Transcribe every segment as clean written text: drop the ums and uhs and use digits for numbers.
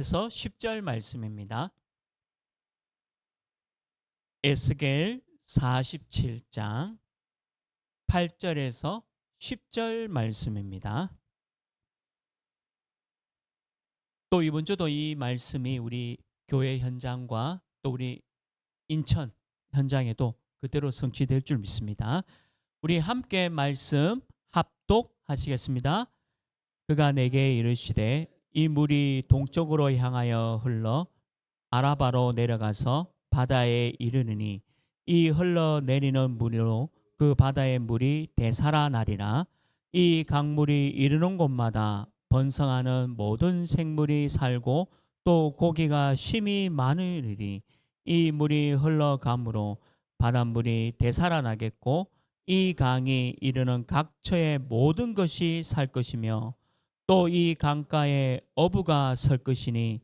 그래서 10절 말씀입니다. 에스겔 47장 8절에서 10절 말씀입니다. 또 이번 주도 이 말씀이 우리 교회 현장과 또 우리 인천 현장에도 그대로 성취될 줄 믿습니다. 우리 함께 말씀 합독하시겠습니다. 그가 내게 이르시되 이 물이 동쪽으로 향하여 흘러 아라바로 내려가서 바다에 이르느니 이 흘러내리는 물로 그 바다의 물이 되살아나리라. 이 강물이 이르는 곳마다 번성하는 모든 생물이 살고 또 고기가 심히 많으리니 이 물이 흘러가므로 바닷물이 되살아나겠고 이 강이 이르는 각처의 모든 것이 살 것이며 또 이 강가에 어부가 설 것이니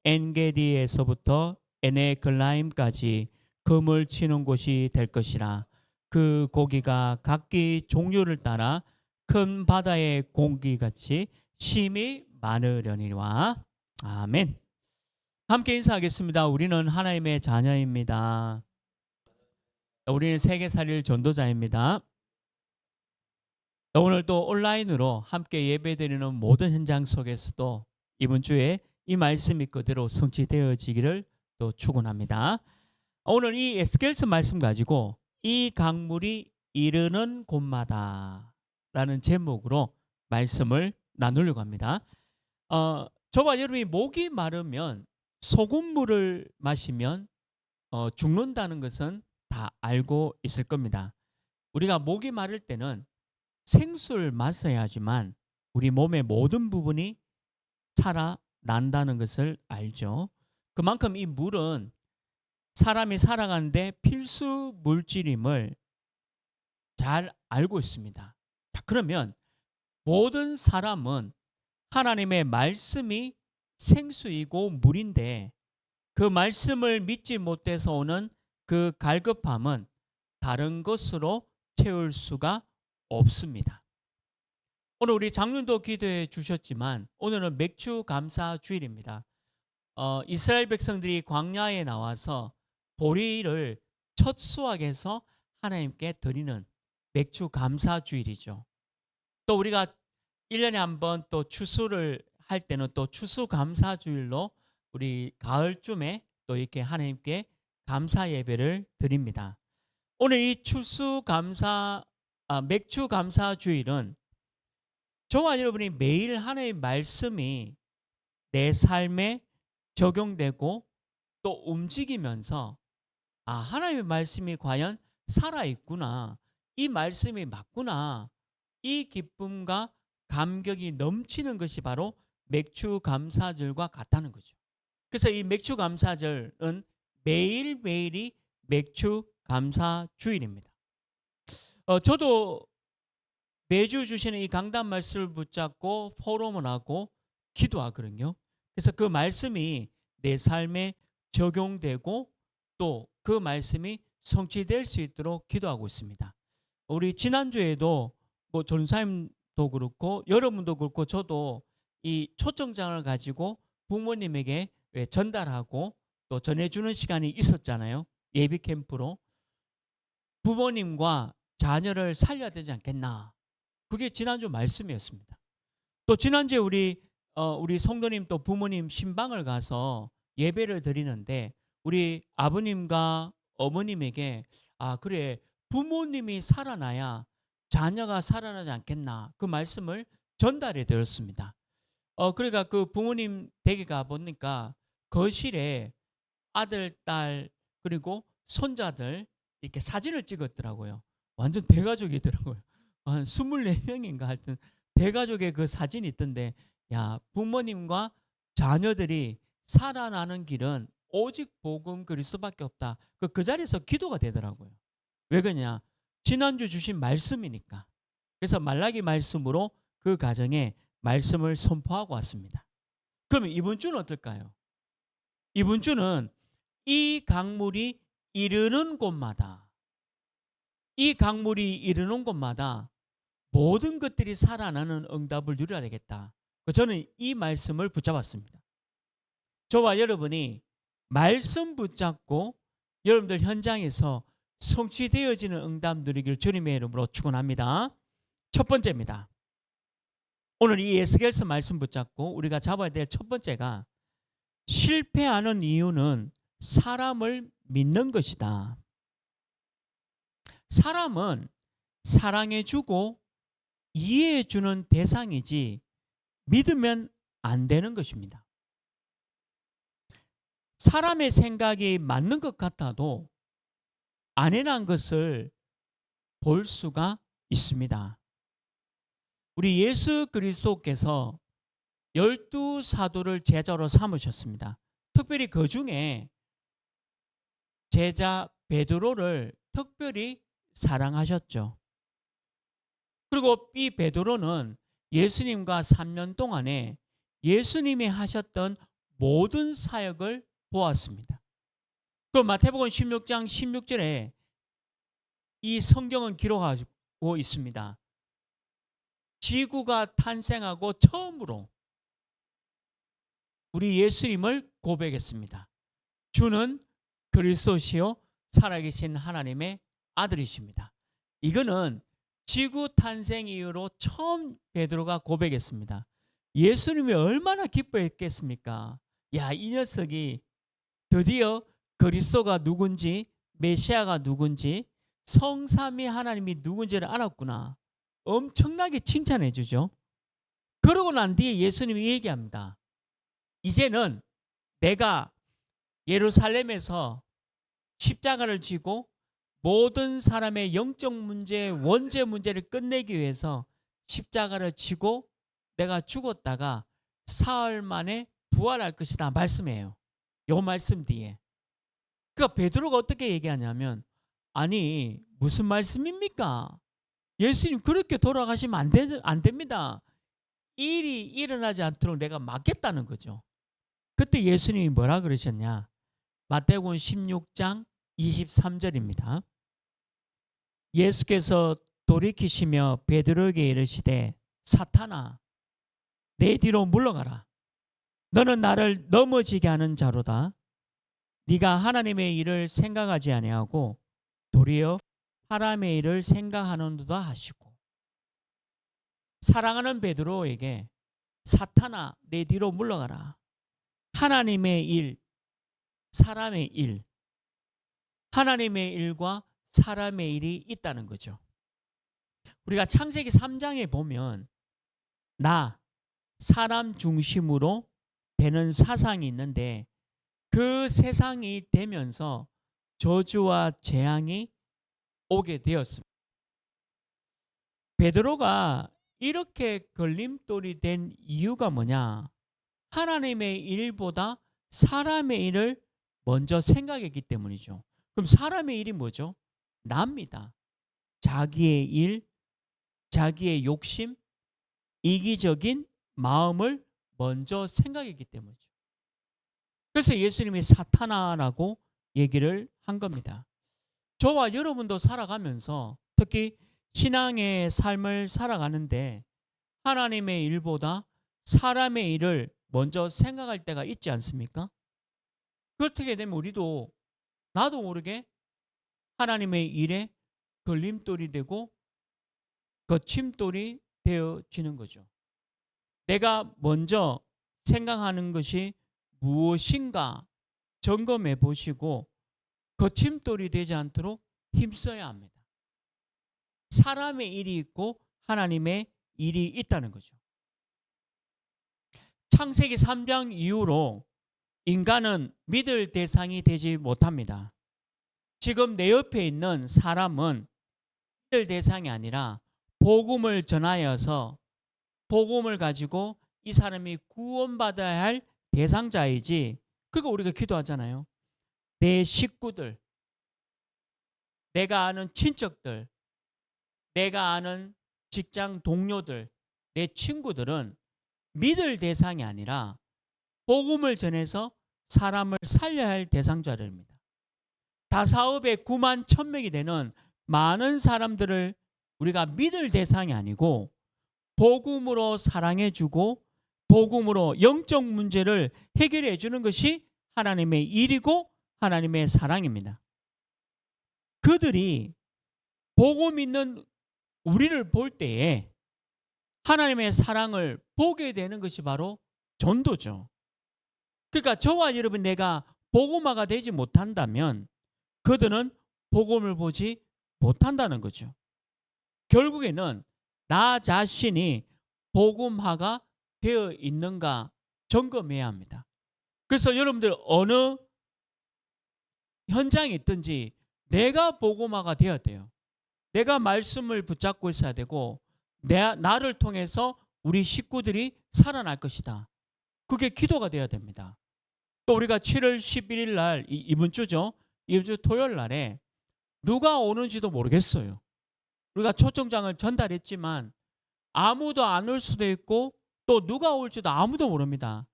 엔게디에서부터 에네글라임까지 금을 치는 곳이 될 것이라. 그 고기가 각기 종류를 따라 큰 바다의 공기같이 심히 많으려니와. 아멘. 함께 인사하겠습니다. 우리는 하나님의 자녀입니다. 우리는 세계살릴 전도자입니다. 오늘 또 온라인으로 함께 예배드리는 모든 현장 속에서도 이번 주에 이 말씀이 그대로 성취되어지기를 또 축원합니다. 오늘 이 에스겔서 말씀 가지고 이 강물이 이르는 곳마다 라는 제목으로 말씀을 나누려고 합니다. 저와 여러분이 목이 마르면 소금물을 마시면 죽는다는 것은 다 알고 있을 겁니다. 우리가 목이 마를 때는 생수를 마셔야지만 우리 몸의 모든 부분이 살아난다는 것을 알죠. 그만큼 이 물은 사람이 살아가는데 필수 물질임을 잘 알고 있습니다. 자, 그러면 모든 사람은 하나님의 말씀이 생수이고 물인데 그 말씀을 믿지 못해서 오는 그 갈급함은 다른 것으로 채울 수가 없습니다. 오늘 우리 장로도 기도해 주셨지만 오늘은 맥주 감사 주일입니다. 이스라엘 백성들이 광야에 나와서 보리를 첫 수확해서 하나님께 드리는 맥주 감사 주일이죠. 또 우리가 1년에 한 번 또 추수를 할 때는 또 추수 감사 주일로 우리 가을쯤에 또 이렇게 하나님께 감사 예배를 드립니다. 오늘 이 맥주 감사 주일은 저와 여러분이 매일 하나님의 말씀이 내 삶에 적용되고 또 움직이면서 하나님의 말씀이 과연 살아있구나. 이 말씀이 맞구나. 이 기쁨과 감격이 넘치는 것이 바로 맥주 감사절과 같다는 거죠. 그래서 이 맥주 감사절은 매일매일이 맥주 감사 주일입니다. 저도 매주 주시는 이 강단 말씀을 붙잡고 포럼을 하고 기도하거든요. 그래서 그 말씀이 내 삶에 적용되고 또 그 말씀이 성취될 수 있도록 기도하고 있습니다. 우리 지난주에도 뭐 전사님도 그렇고 여러분도 그렇고 저도 이 초청장을 가지고 부모님에게 전달하고 또 전해주는 시간이 있었잖아요. 예비 캠프로. 부모님과 자녀를 살려야 되지 않겠나. 그게 지난주 말씀이었습니다. 또 지난주에 우리 성도님 또 부모님 신방을 가서 예배를 드리는데 우리 아버님과 어머님에게 그래 부모님이 살아나야 자녀가 살아나지 않겠나 그 말씀을 전달해 드렸습니다. 그러니까 그 부모님 댁에 가 보니까 거실에 아들, 딸 그리고 손자들 이렇게 사진을 찍었더라고요. 완전 대가족이더라고요. 한 24명인가 하여튼 대가족의 그 사진이 있던데 야 부모님과 자녀들이 살아나는 길은 오직 복음 그리스도밖에 없다. 그 자리에서 기도가 되더라고요. 왜 그러냐? 지난주 주신 말씀이니까. 그래서 말라기 말씀으로 그 가정에 말씀을 선포하고 왔습니다. 그러면 이번 주는 어떨까요? 이번 주는 이 강물이 이르는 곳마다 이 강물이 이르는 곳마다 모든 것들이 살아나는 응답을 누려야 되겠다. 저는 이 말씀을 붙잡았습니다. 저와 여러분이 말씀 붙잡고 여러분들 현장에서 성취되어지는 응답 누리기를 주님의 이름으로 축원합니다. 첫 번째입니다. 오늘 이 에스겔서 말씀 붙잡고 우리가 잡아야 될 첫 번째가 실패하는 이유는 사람을 믿는 것이다. 사람은 사랑해주고 이해해주는 대상이지 믿으면 안 되는 것입니다. 사람의 생각이 맞는 것 같아도 아니란 것을 볼 수가 있습니다. 우리 예수 그리스도께서 12사도를 제자로 삼으셨습니다. 특별히 그 중에 제자 베드로를 특별히 사랑하셨죠. 그리고 이 베드로는 예수님과 3년 동안에 예수님이 하셨던 모든 사역을 보았습니다. 그 마태복음 16장 16절에 이 성경은 기록하고 있습니다. 지구가 탄생하고 처음으로 우리 예수님을 고백했습니다. 주는 그리스도시요 살아계신 하나님의 아들이십니다. 이거는 지구 탄생 이후로 처음 베드로가 고백했습니다. 예수님이 얼마나 기뻐했겠습니까? 야, 이 녀석이 드디어 그리스도가 누군지, 메시아가 누군지, 성삼위 하나님이 누군지를 알았구나. 엄청나게 칭찬해 주죠. 그러고 난 뒤에 예수님이 얘기합니다. 이제는 내가 예루살렘에서 십자가를 지고 모든 사람의 영적 문제, 원죄 문제를 끝내기 위해서 십자가를 지고 내가 죽었다가 사흘 만에 부활할 것이다 말씀이에요. 요 말씀 뒤에. 그러니까 베드로가 어떻게 얘기하냐면, 아니 무슨 말씀입니까? 예수님 그렇게 돌아가시면 안 됩니다. 일이 일어나지 않도록 내가 막겠다는 거죠. 그때 예수님이 뭐라 그러셨냐? 마태복음 16장 23절입니다. 예수께서 돌이키시며 베드로에게 이르시되 사탄아 내 뒤로 물러가라. 너는 나를 넘어지게 하는 자로다. 네가 하나님의 일을 생각하지 아니하고 도리어 사람의 일을 생각하는도다 하시고, 사랑하는 베드로에게 사탄아 내 뒤로 물러가라. 하나님의 일, 사람의 일, 하나님의 일과 사람의 일이 있다는 거죠. 우리가 창세기 3장에 보면 나, 사람 중심으로 되는 사상이 있는데 그 세상이 되면서 저주와 재앙이 오게 되었습니다. 베드로가 이렇게 걸림돌이 된 이유가 뭐냐? 하나님의 일보다 사람의 일을 먼저 생각했기 때문이죠. 그럼 사람의 일이 뭐죠? 납니다. 자기의 일, 자기의 욕심, 이기적인 마음을 먼저 생각했기 때문이죠. 그래서 예수님이 사탄아라고 얘기를 한 겁니다. 저와 여러분도 살아가면서 특히 신앙의 삶을 살아가는데 하나님의 일보다 사람의 일을 먼저 생각할 때가 있지 않습니까? 그렇게 되면 우리도 나도 모르게 하나님의 일에 걸림돌이 되고 거침돌이 되어지는 거죠. 내가 먼저 생각하는 것이 무엇인가 점검해 보시고 거침돌이 되지 않도록 힘써야 합니다. 사람의 일이 있고 하나님의 일이 있다는 거죠. 창세기 3장 이후로 인간은 믿을 대상이 되지 못합니다. 지금 내 옆에 있는 사람은 믿을 대상이 아니라 복음을 전하여서 복음을 가지고 이 사람이 구원받아야 할 대상자이지. 그거 우리가 기도하잖아요. 내 식구들, 내가 아는 친척들, 내가 아는 직장 동료들, 내 친구들은 믿을 대상이 아니라 복음을 전해서 사람을 살려야 할 대상자들입니다. 다사업에 9만 1,000명이 되는 많은 사람들을 우리가 믿을 대상이 아니고 복음으로 사랑해주고 복음으로 영적 문제를 해결해 주는 것이 하나님의 일이고 하나님의 사랑입니다. 그들이 복음 있는 우리를 볼 때에 하나님의 사랑을 보게 되는 것이 바로 전도죠. 그러니까 저와 여러분 내가 복음화가 되지 못한다면 그들은 복음을 보지 못한다는 거죠. 결국에는 나 자신이 복음화가 되어 있는가 점검해야 합니다. 그래서 여러분들 어느 현장에 있든지 내가 복음화가 되어야 돼요. 내가 말씀을 붙잡고 있어야 되고 나를 통해서 우리 식구들이 살아날 것이다. 그게 기도가 되어야 됩니다. 또 우리가 7월 11일 날 이번 주죠. 이번 주 토요일 날에 누가 오는지도 모르겠어요. 우리가 초청장을 전달했지만 아무도 안 올 수도 있고 또 누가 올지도 아무도 모릅니다.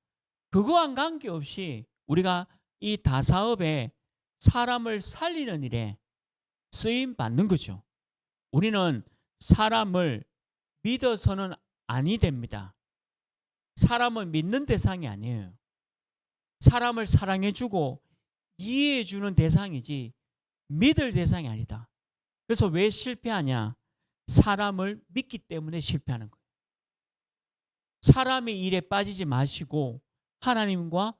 그거와 관계없이 우리가 이 다사업에 사람을 살리는 일에 쓰임 받는 거죠. 우리는 사람을 믿어서는 아니 됩니다. 사람은 믿는 대상이 아니에요. 사람을 사랑해주고 이해해주는 대상이지 믿을 대상이 아니다. 그래서 왜 실패하냐? 사람을 믿기 때문에 실패하는 거예요. 사람의 일에 빠지지 마시고 하나님과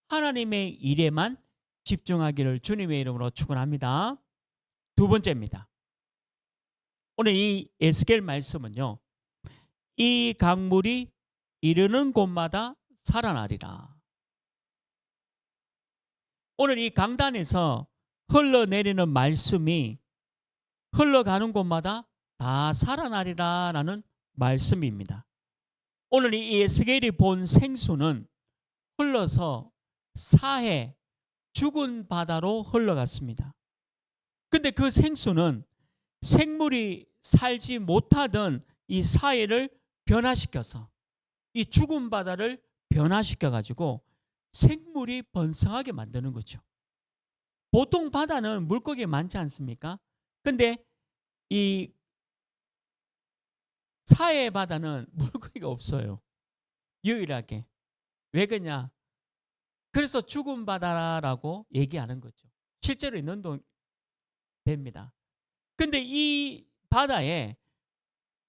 하나님의 일에만 집중하기를 주님의 이름으로 축원합니다. 두 번째입니다. 오늘 이 에스겔 말씀은요. 이 강물이 이르는 곳마다 살아나리라. 오늘 이 강단에서 흘러내리는 말씀이 흘러가는 곳마다 다 살아나리라라는 말씀입니다. 오늘 이 에스겔이 본 생수는 흘러서 사해 죽은 바다로 흘러갔습니다. 근데 그 생수는 생물이 살지 못하던 이 사해를 변화시켜서 이 죽은 바다를 변화시켜 가지고 생물이 번성하게 만드는 거죠. 보통 바다는 물고기 많지 않습니까? 근데 이 사해 바다는 물고기가 없어요. 유일하게. 왜 그러냐? 그래서 죽은 바다라고 얘기하는 거죠. 실제로 있는 동 됩니다. 근데 이 바다에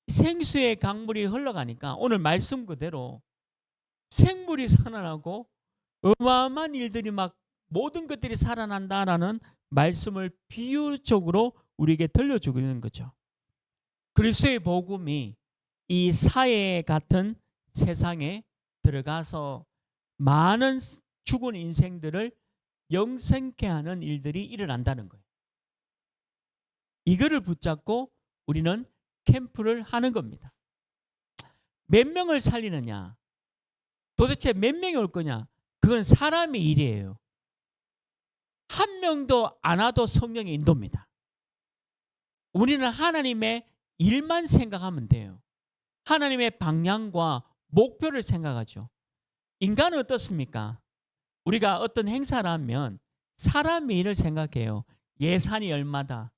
생수의 강물이 흘러가니까 오늘 말씀 그대로 생물이 살아나고 어마어마한 일들이 막 모든 것들이 살아난다라는 말씀을 비유적으로 우리에게 들려주고 있는 거죠. 그리스도의 복음이 이 사회 같은 세상에 들어가서 많은 죽은 인생들을 영생케 하는 일들이 일어난다는 거예요. 이거를 붙잡고 우리는 캠프를 하는 겁니다. 몇 명을 살리느냐? 도대체 몇 명이 올 거냐? 그건 사람의 일이에요. 한 명도 안 와도 성령의 인도입니다. 우리는 하나님의 일만 생각하면 돼요. 하나님의 방향과 목표를 생각하죠. 인간은 어떻습니까? 우리가 어떤 행사를 하면 사람의 일을 생각해요. 예산이 얼마다,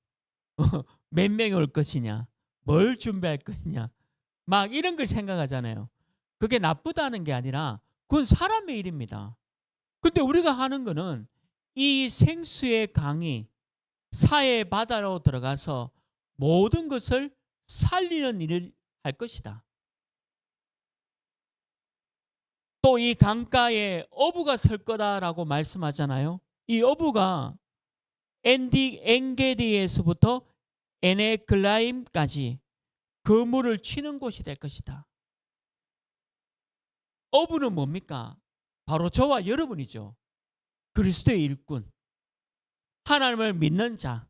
몇 명이 올 것이냐, 뭘 준비할 것이냐, 막 이런 걸 생각하잖아요. 그게 나쁘다는 게 아니라 그건 사람의 일입니다. 근데 우리가 하는 거는 이 생수의 강이 사해 바다로 들어가서 모든 것을 살리는 일을 할 것이다. 또 이 강가에 어부가 설 거다라고 말씀하잖아요. 이 어부가 엔게디에서부터 에네글라임까지 그 물을 치는 곳이 될 것이다. 어부는 뭡니까? 바로 저와 여러분이죠. 그리스도의 일꾼, 하나님을 믿는 자,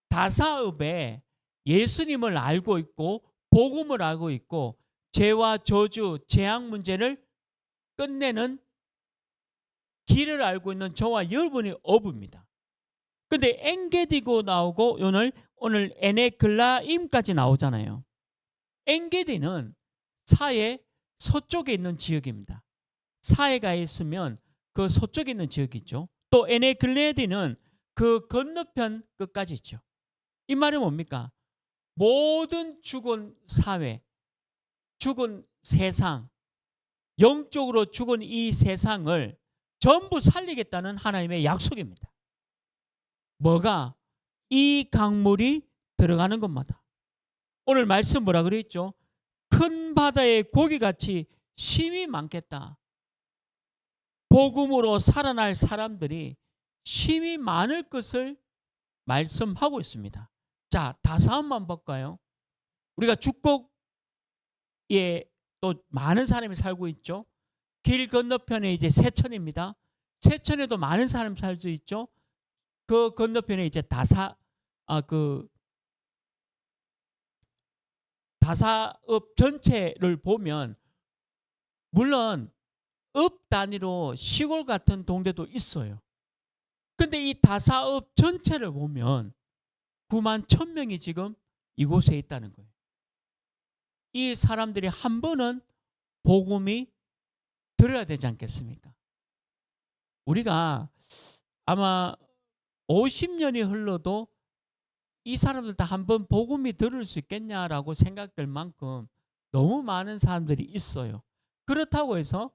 다사업에 예수님을 알고 있고 복음을 알고 있고 죄와 저주, 재앙 문제를 끝내는 길을 알고 있는 저와 여러분이 어부입니다. 근데 엔게디고 나오고 오늘 에네글라임까지 나오잖아요. 엔게디는 사해 서쪽에 있는 지역입니다. 사해가 있으면 그 서쪽에 있는 지역이 있죠. 또 에네글레디는 그 건너편 끝까지 있죠. 이 말이 뭡니까? 모든 죽은 사회, 죽은 세상, 영적으로 죽은 이 세상을 전부 살리겠다는 하나님의 약속입니다. 뭐가? 이 강물이 들어가는 것마다. 오늘 말씀 뭐라 그랬죠? 큰 바다의 고기같이 심이 많겠다. 복음으로 살아날 사람들이 심이 많을 것을 말씀하고 있습니다. 자, 다사음만 볼까요? 우리가 죽곡에 또 많은 사람이 살고 있죠. 길 건너편에 이제 세천입니다. 세천에도 많은 사람이 살고 있죠. 그 건너편에 이제 다사읍 전체를 보면 물론 읍 단위로 시골 같은 동네도 있어요. 근데 이 다사읍 전체를 보면 9만 1,000명이 지금 이곳에 있다는 거예요. 이 사람들이 한 번은 복음이 들어야 되지 않겠습니까? 우리가 아마 50년이 흘러도 이 사람들 다 한 번 복음이 들을 수 있겠냐라고 생각될 만큼 너무 많은 사람들이 있어요. 그렇다고 해서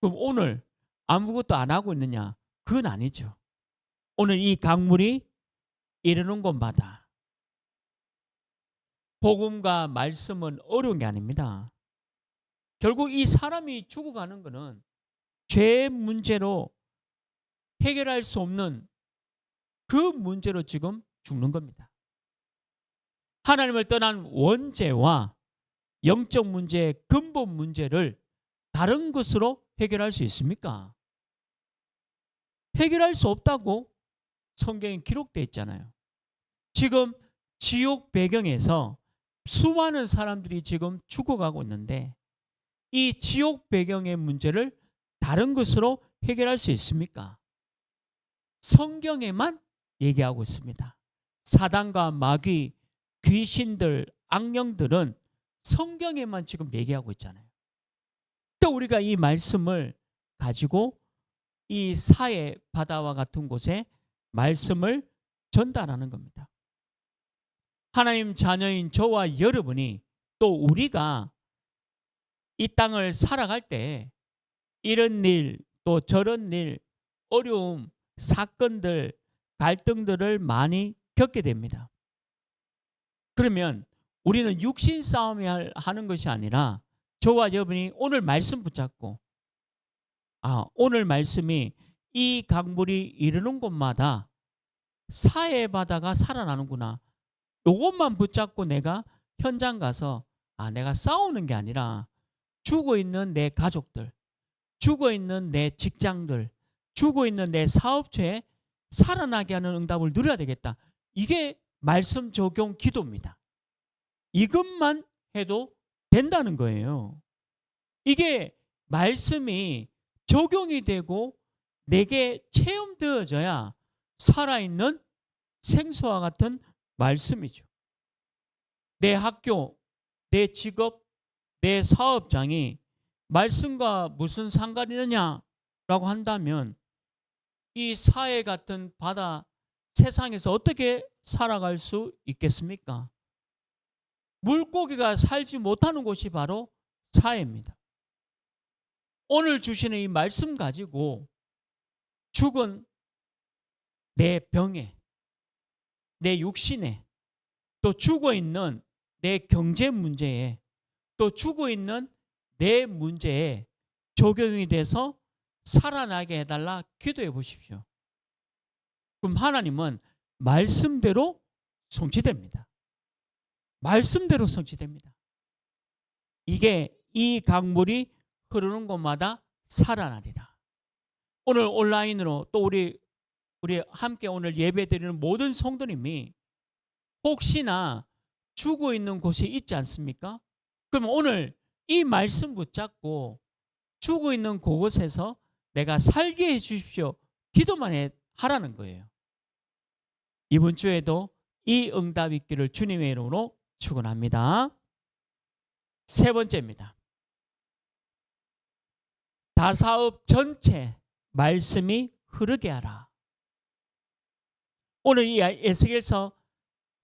그럼 오늘 아무것도 안 하고 있느냐? 그건 아니죠. 오늘 이 강물이 이르는 곳마다 복음과 말씀은 어려운 게 아닙니다. 결국 이 사람이 죽어가는 것은 죄의 문제로 해결할 수 없는 그 문제로 지금 죽는 겁니다. 하나님을 떠난 원죄와 영적 문제의 근본 문제를 다른 것으로 해결할 수 있습니까? 해결할 수 없다고 성경에 기록되어 있잖아요. 지금 지옥 배경에서 수많은 사람들이 지금 죽어가고 있는데 이 지옥 배경의 문제를 다른 것으로 해결할 수 있습니까? 성경에만 얘기하고 있습니다. 사단과 마귀, 귀신들, 악령들은 성경에만 지금 얘기하고 있잖아요. 또 우리가 이 말씀을 가지고 이 사해 바다와 같은 곳에 말씀을 전달하는 겁니다. 하나님 자녀인 저와 여러분이 또 우리가 이 땅을 살아갈 때 이런 일, 또 저런 일, 어려움, 사건들, 갈등들을 많이 겪게 됩니다. 그러면 우리는 육신 싸움이 하는 것이 아니라 저와 여러분이 오늘 말씀 붙잡고 오늘 말씀이 이 강물이 이르는 곳마다 사해 바다가 살아나는구나. 이것만 붙잡고 내가 현장 가서 내가 싸우는 게 아니라 죽어 있는 내 가족들, 죽어 있는 내 직장들, 죽어 있는 내 사업체에 살아나게 하는 응답을 누려야 되겠다. 이게 말씀 적용 기도입니다. 이것만 해도 된다는 거예요. 이게 말씀이 적용이 되고 내게 체험되어져야 살아있는 생수와 같은 말씀이죠. 내 학교, 내 직업, 내 사업장이 말씀과 무슨 상관이 있느냐라고 한다면 이 사해 같은 바다 세상에서 어떻게 살아갈 수 있겠습니까? 물고기가 살지 못하는 곳이 바로 사해입니다. 오늘 주시는 이 말씀 가지고 죽은 내 병에, 내 육신에, 또 죽어 있는 내 경제 문제에, 또 죽어 있는 내 문제에 적용이 돼서 살아나게 해달라 기도해 보십시오. 그럼 하나님은 말씀대로 성취됩니다. 말씀대로 성취됩니다. 이게 이 강물이 흐르는 곳마다 살아나리라. 오늘 온라인으로 또 우리 함께 오늘 예배드리는 모든 성도님이 혹시나 죽어 있는 곳이 있지 않습니까? 그럼 오늘 이 말씀 붙잡고 죽어 있는 그곳에서 내가 살게 해 주십시오. 기도만 하라는 거예요. 이번 주에도 이 응답 있기를 주님의 이름으로 축원합니다. 세 번째입니다. 다사읍 전체 말씀이 흐르게 하라. 오늘 이 에스겔서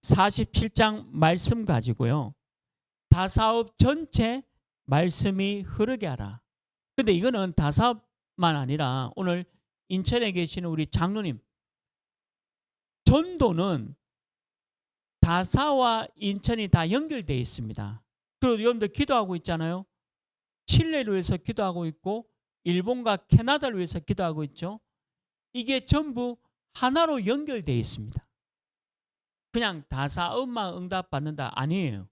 47장 말씀 가지고요. 다사읍 전체 말씀이 흐르게 하라. 근데 이거는 다사업만 아니라 오늘 인천에 계시는 우리 장로님, 전도는 다사와 인천이 다 연결되어 있습니다. 그리고 여러분들 기도하고 있잖아요. 칠레를 위해서 기도하고 있고 일본과 캐나다를 위해서 기도하고 있죠. 이게 전부 하나로 연결되어 있습니다. 그냥 다사업만 응답받는다 아니에요.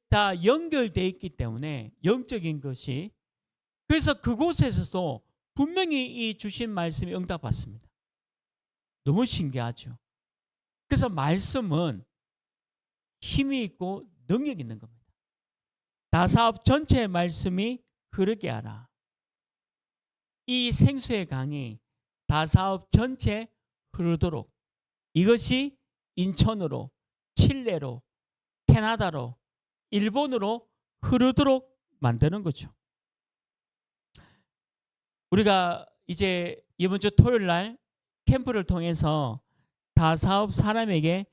다 연결되어 있기 때문에 영적인 것이, 그래서 그곳에서도 분명히 이 주신 말씀이 응답받습니다. 너무 신기하죠. 그래서 말씀은 힘이 있고 능력이 있는 겁니다. 다사업 전체의 말씀이 흐르게 하라. 이 생수의 강이 다사업 전체 흐르도록, 이것이 인천으로, 칠레로, 캐나다로, 일본으로 흐르도록 만드는 거죠. 우리가 이제 이번 주 토요일 날 캠프를 통해서 다사업 사람에게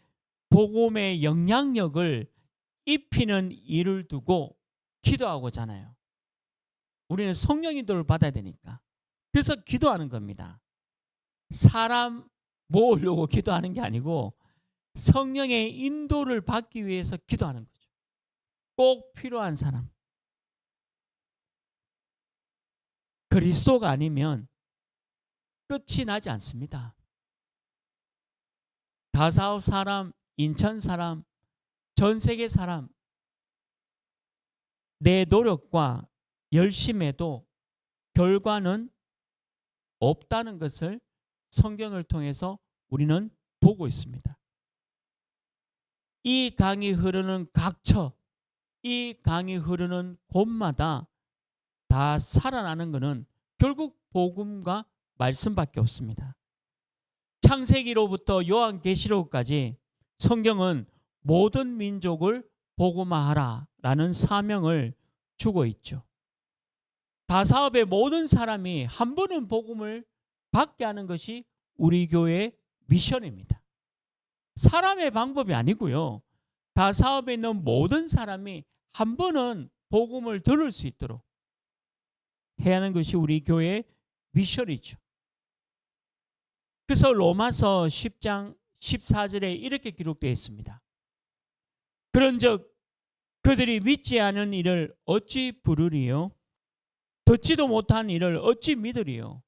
복음의 영향력을 입히는 일을 두고 기도하고자 하잖아요. 우리는 성령 인도를 받아야 되니까. 그래서 기도하는 겁니다. 사람 모으려고 기도하는 게 아니고 성령의 인도를 받기 위해서 기도하는 거죠. 꼭 필요한 사람. 그리스도가 아니면 끝이 나지 않습니다. 다사업 사람, 인천 사람, 전 세계 사람, 내 노력과 열심에도 결과는 없다는 것을 성경을 통해서 우리는 보고 있습니다. 이 강이 흐르는 각처, 이 강이 흐르는 곳마다 다 살아나는 것은 결국 복음과 말씀밖에 없습니다. 창세기로부터 요한계시록까지 성경은 모든 민족을 복음화하라라는 사명을 주고 있죠. 다사업의 모든 사람이 한 번은 복음을 받게 하는 것이 우리 교회의 미션입니다. 사람의 방법이 아니고요. 다사업에 있는 모든 사람이 한 번은 복음을 들을 수 있도록 해야 하는 것이 우리 교회의 미션이죠. 그래서 로마서 10장 14절에 이렇게 기록되어 있습니다. 그런즉 그들이 믿지 않은 이를 어찌 부르리요? 듣지도 못한 이를 어찌 믿으리요?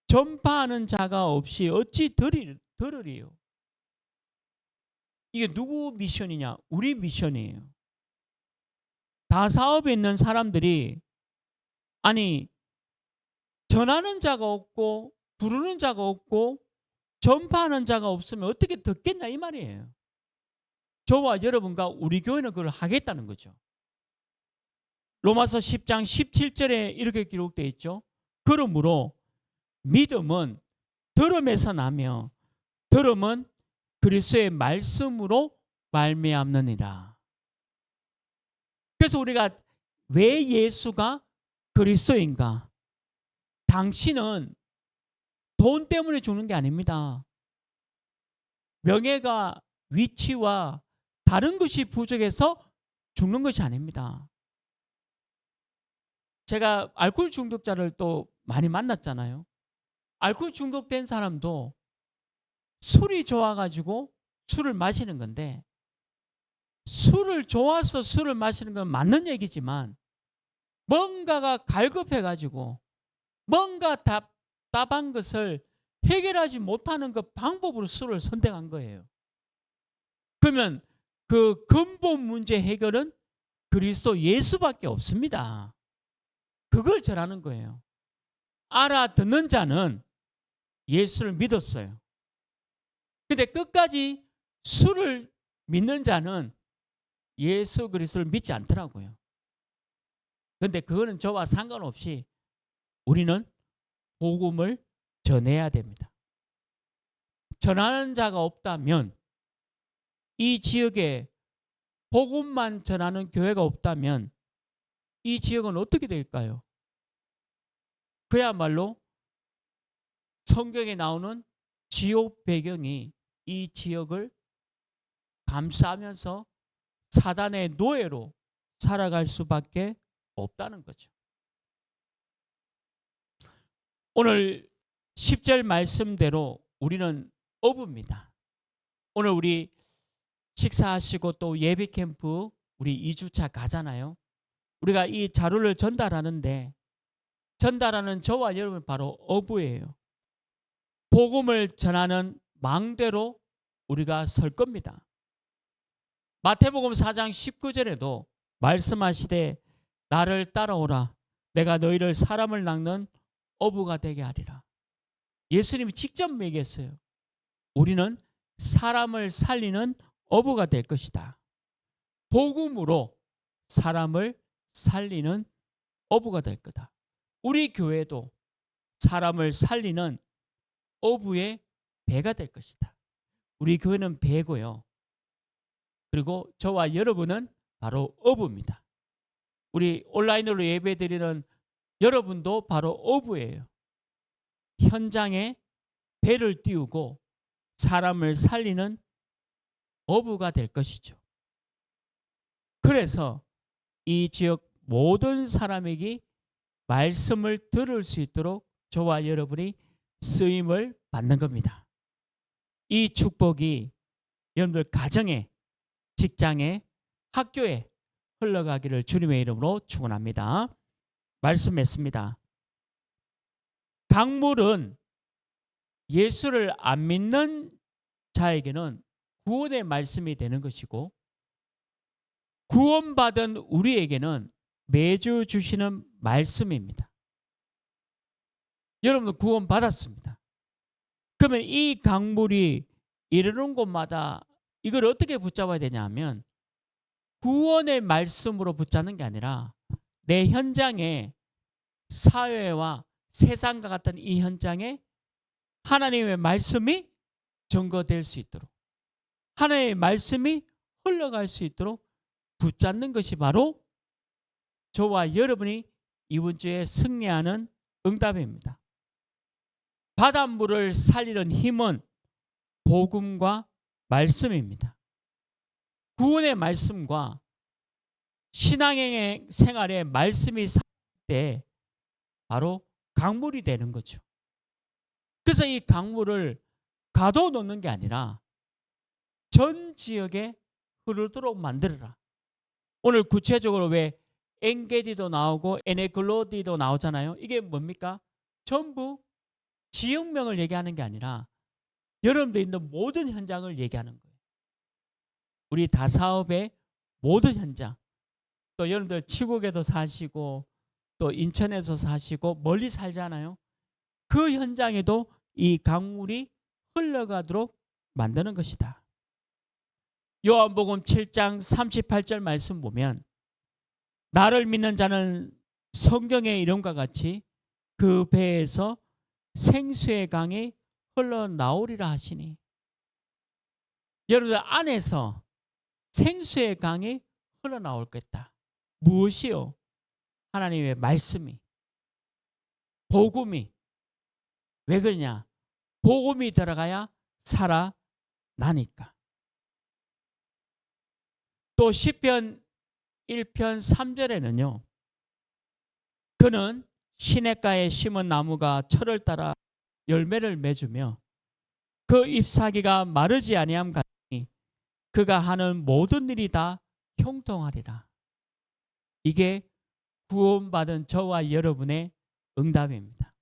전파하는 자가 없이 어찌 들으리요? 이게 누구 미션이냐? 우리 미션이에요. 다사업에 있는 사람들이, 아니, 전하는 자가 없고 부르는 자가 없고 전파하는 자가 없으면 어떻게 듣겠냐 이 말이에요. 저와 여러분과 우리 교회는 그걸 하겠다는 거죠. 로마서 10장 17절에 이렇게 기록되어 있죠. 그러므로 믿음은 들음에서 나며 들음은 그리스도의 말씀으로 말미암느니라. 그래서 우리가 왜 예수가 그리스도인가? 당신은 돈 때문에 죽는 게 아닙니다. 명예가, 위치와 다른 것이 부족해서 죽는 것이 아닙니다. 제가 알코올 중독자를 또 많이 만났잖아요. 알코올 중독된 사람도 술이 좋아가지고 술을 마시는 건데, 술을 좋아서 술을 마시는 건 맞는 얘기지만 뭔가가 갈급해가지고 뭔가 답답한 것을 해결하지 못하는 그 방법으로 술을 선택한 거예요. 그러면 그 근본 문제 해결은 그리스도 예수밖에 없습니다. 그걸 전하는 거예요. 알아듣는 자는 예수를 믿었어요. 근데 끝까지 술을 믿는 자는 예수 그리스도를 믿지 않더라고요. 근데 그거는 저와 상관없이 우리는 복음을 전해야 됩니다. 전하는 자가 없다면, 이 지역에 복음만 전하는 교회가 없다면 이 지역은 어떻게 될까요? 그야말로 성경에 나오는 지옥 배경이 이 지역을 감싸면서 사단의 노예로 살아갈 수밖에 없다는 거죠. 오늘 10절 말씀대로 우리는 어부입니다. 오늘 우리 식사하시고 또 예배 캠프 우리 2주차 가잖아요. 우리가 이 자료를 전달하는데 전달하는 저와 여러분 바로 어부예요. 복음을 전하는 망대로 우리가 설 겁니다. 마태복음 4장 19절에도 말씀하시되 나를 따라오라 내가 너희를 사람을 낚는 어부가 되게 하리라. 예수님이 직접 얘기했어요. 우리는 사람을 살리는 어부가 될 것이다. 복음으로 사람을 살리는 어부가 될 거다. 우리 교회도 사람을 살리는 어부의 배가 될 것이다. 우리 교회는 배고요. 그리고 저와 여러분은 바로 어부입니다. 우리 온라인으로 예배드리는 여러분도 바로 어부예요. 현장에 배를 띄우고 사람을 살리는 어부가 될 것이죠. 그래서 이 지역 모든 사람에게 말씀을 들을 수 있도록 저와 여러분이 쓰임을 받는 겁니다. 이 축복이 여러분들 가정에, 직장에, 학교에 흘러가기를 주님의 이름으로 축원합니다. 말씀했습니다. 강물은 예수를 안 믿는 자에게는 구원의 말씀이 되는 것이고 구원받은 우리에게는 매주 주시는 말씀입니다. 여러분도 구원받았습니다. 그러면 이 강물이 이르는 곳마다 이걸 어떻게 붙잡아야 되냐 하면 구원의 말씀으로 붙잡는 게 아니라 내 현장에 사회와 세상과 같은 이 현장에 하나님의 말씀이 증거될 수 있도록 하나님의 말씀이 흘러갈 수 있도록 붙잡는 것이 바로 저와 여러분이 이번 주에 승리하는 응답입니다. 바닷물을 살리는 힘은 복음과 말씀입니다. 구원의 말씀과 신앙의 생활에 말씀이 살 때 바로 강물이 되는 거죠. 그래서 이 강물을 가둬놓는 게 아니라 전 지역에 흐르도록 만들어라. 오늘 구체적으로 왜 엔게디도 나오고 에네글로디도 나오잖아요. 이게 뭡니까? 전부 지역명을 얘기하는 게 아니라 여러분들 있는 모든 현장을 얘기하는 거예요. 우리 다사업의 모든 현장, 또 여러분들 치국에도 사시고 또 인천에서 사시고 멀리 살잖아요. 그 현장에도 이 강물이 흘러가도록 만드는 것이다. 요한복음 7장 38절 말씀 보면 나를 믿는 자는 성경의 이름과 같이 그 배에서 생수의 강이 흘러나오리라 하시니 여러분들 안에서 생수의 강이 흘러나올 것이다. 무엇이요? 하나님의 말씀이, 복음이. 왜 그러냐? 복음이 들어가야 살아나니까. 또 시편 1편 3절에는요. 그는 시냇가에 심은 나무가 철을 따라 열매를 맺으며 그 잎사귀가 마르지 아니함 같으니 그가 하는 모든 일이 다 형통하리라. 이게 구원받은 저와 여러분의 응답입니다.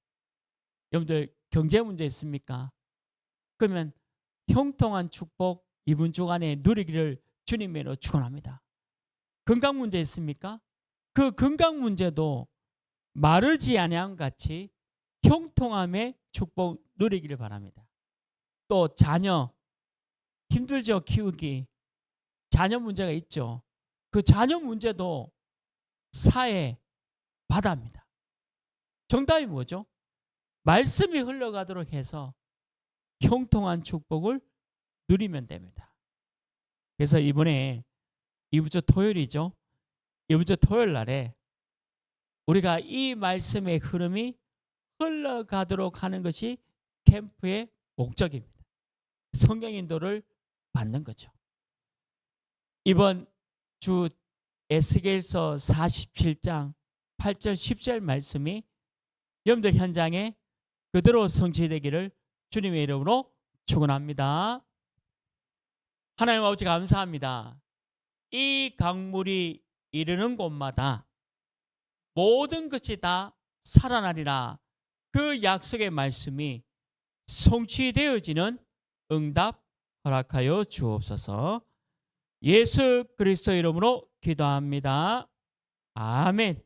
여러분들 경제 문제 있습니까? 그러면 형통한 축복 이번 주간에 누리기를 주님으로 축원합니다. 건강 문제 있습니까? 그 건강 문제도 마르지 아니함 같이 형통함의 축복 누리기를 바랍니다. 또 자녀 힘들죠, 키우기. 자녀 문제가 있죠. 그 자녀 문제도 사회 바다입니다. 정답이 뭐죠? 말씀이 흘러가도록 해서 형통한 축복을 누리면 됩니다. 그래서 이번에 이번 주 토요일이죠. 이번 주 토요일 날에 우리가 이 말씀의 흐름이 흘러가도록 하는 것이 캠프의 목적입니다. 성경 인도를 받는 거죠. 이번 주 에스겔서 47장 8절 10절 말씀이 여러분들 현장에 그대로 성취되기를 주님의 이름으로 축원합니다. 하나님 아버지 감사합니다. 이 강물이 이르는 곳마다 모든 것이 다 살아나리라. 그 약속의 말씀이 성취되어지는 응답 허락하여 주옵소서. 예수 그리스도 이름으로 기도합니다. 아멘.